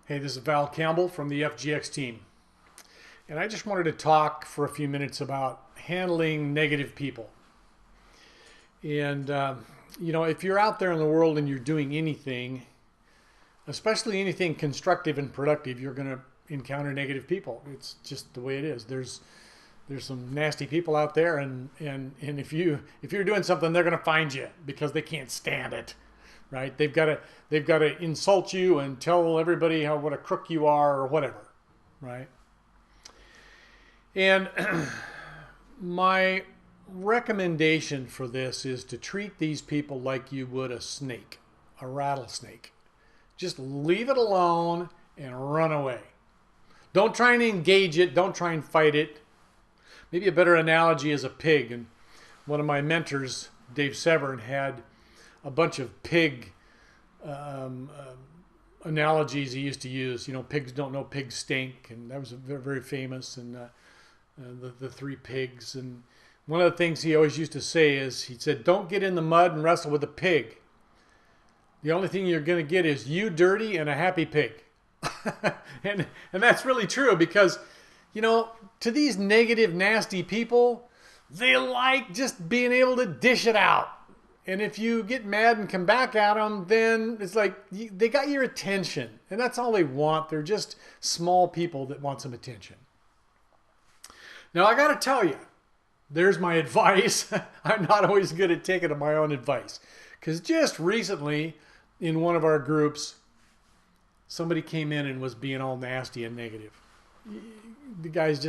Hey, this is Campbell from the FGX team. And I just wanted to talk for a few minutes about handling negative people. And, if you're out there in the world and you're doing anything, especially anything constructive and productive, you're going to encounter negative people. It's just the way it is. There's some nasty people out there, and if you're doing something, they're going to find you because they can't stand it. Right? They've got to insult you and tell everybody what a crook you are or whatever, right? And my recommendation for this is to treat these people like you would a snake, a rattlesnake. Just leave it alone and run away. Don't try and engage it. Don't try and fight it. Maybe a better analogy is a pig. And one of my mentors, Dave Severn, had a bunch of pig analogies he used to use. Pigs don't know pigs stink, and that was very, very famous. And the three pigs. And one of the things he always used to say is, he said, "Don't get in the mud and wrestle with a pig. The only thing you're going to get is you dirty and a happy pig." and that's really true because, to these negative, nasty people, they like just being able to dish it out. And if you get mad and come back at them, then it's like they got your attention. And that's all they want. They're just small people that want some attention. Now, I got to tell you, there's my advice. I'm not always good at taking my own advice. Because just recently, in one of our groups, somebody came in and was being all nasty and negative. The guy's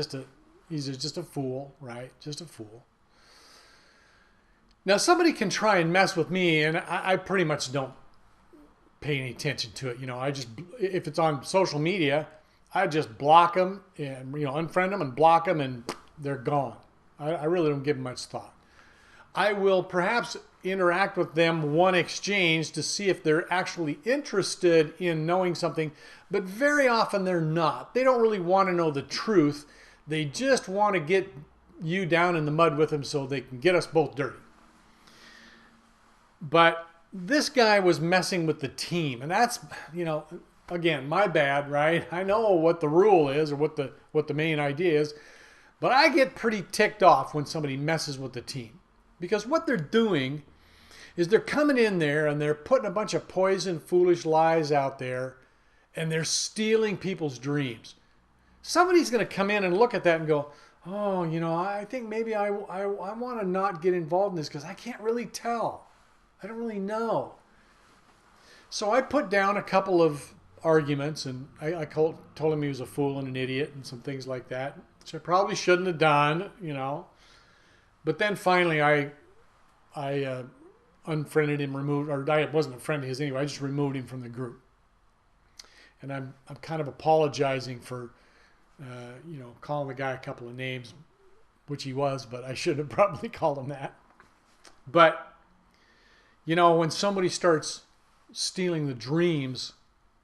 he's just a fool, right? Just a fool. Now, somebody can try and mess with me, and I pretty much don't pay any attention to it. If it's on social media, I just block them and, unfriend them and block them, and they're gone. I really don't give them much thought. I will perhaps interact with them one exchange to see if they're actually interested in knowing something, but very often they're not. They don't really want to know the truth. They just want to get you down in the mud with them so they can get us both dirty. But this guy was messing with the team, and that's, again, my bad, right? I know what the rule is or what the main idea is, but I get pretty ticked off when somebody messes with the team, because what they're doing is they're coming in there and they're putting a bunch of poison, foolish lies out there, and they're stealing people's dreams. Somebody's going to come in and look at that and go, "Oh, I think maybe I want to not get involved in this because I can't really tell. I don't really know." So I put down a couple of arguments, and I told him he was a fool and an idiot and some things like that, which I probably shouldn't have done, But then finally I unfriended him, removed, or I wasn't a friend of his anyway. I just removed him from the group. And I'm kind of apologizing for, calling the guy a couple of names, which he was, but I should have probably called him that. But when somebody starts stealing the dreams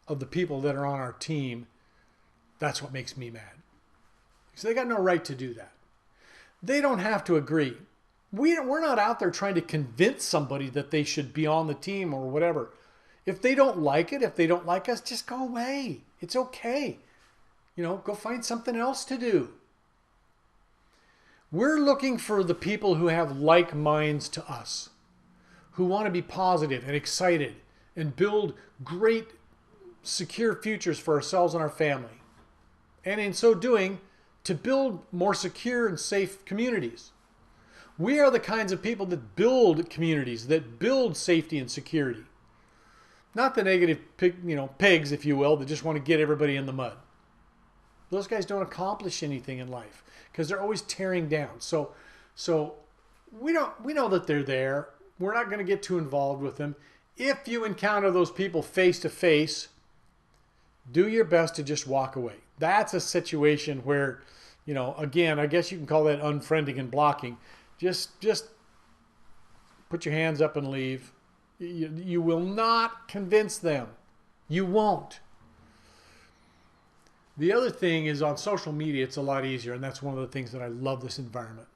of the people that are on our team, that's what makes me mad. So they got no right to do that. They don't have to agree. We're not out there trying to convince somebody that they should be on the team or whatever. If they don't like it, if they don't like us, just go away. It's okay. Go find something else to do. We're looking for the people who have like minds to us, who want to be positive and excited and build great, secure futures for ourselves and our family. And in so doing, to build more secure and safe communities. We are the kinds of people that build communities, that build safety and security. Not the negative pigs, if you will, that just want to get everybody in the mud. Those guys don't accomplish anything in life because they're always tearing down. So we know that they're there. We're not going to get too involved with them. If you encounter those people face to face, do your best to just walk away. That's a situation where, again, I guess you can call that unfriending and blocking. Just put your hands up and leave. You will not convince them. You won't. The other thing is, on social media, it's a lot easier, and that's one of the things that I love this environment,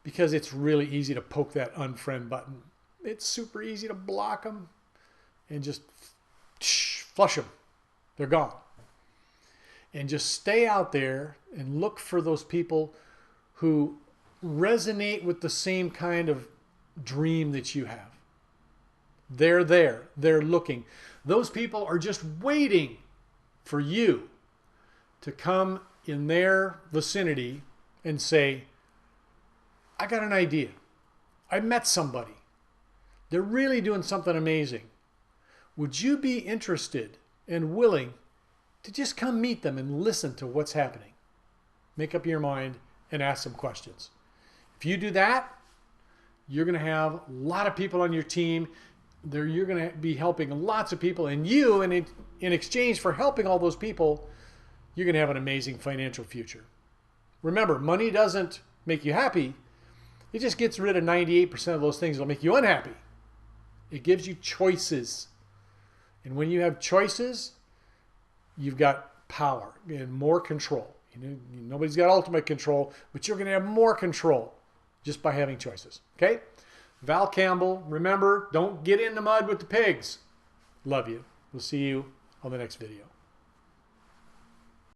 because it's really easy to poke that unfriend button. It's super easy to block them and just flush them. They're gone. And just stay out there and look for those people who resonate with the same kind of dream that you have. They're there. They're looking. Those people are just waiting for you to come in their vicinity and say, I got an idea. I met somebody. They're really doing something amazing. Would you be interested and willing to just come meet them and listen to what's happening? Make up your mind and ask some questions. If you do that, you're going to have a lot of people on your team. You're going to be helping lots of people, and you, in exchange for helping all those people, you're going to have an amazing financial future. Remember, money doesn't make you happy. It just gets rid of 98% of those things that will make you unhappy. It gives you choices. And when you have choices, you've got power and more control. Nobody's got ultimate control, but you're going to have more control just by having choices. Okay? Val Campbell, remember, don't get in the mud with the pigs. Love you. We'll see you on the next video.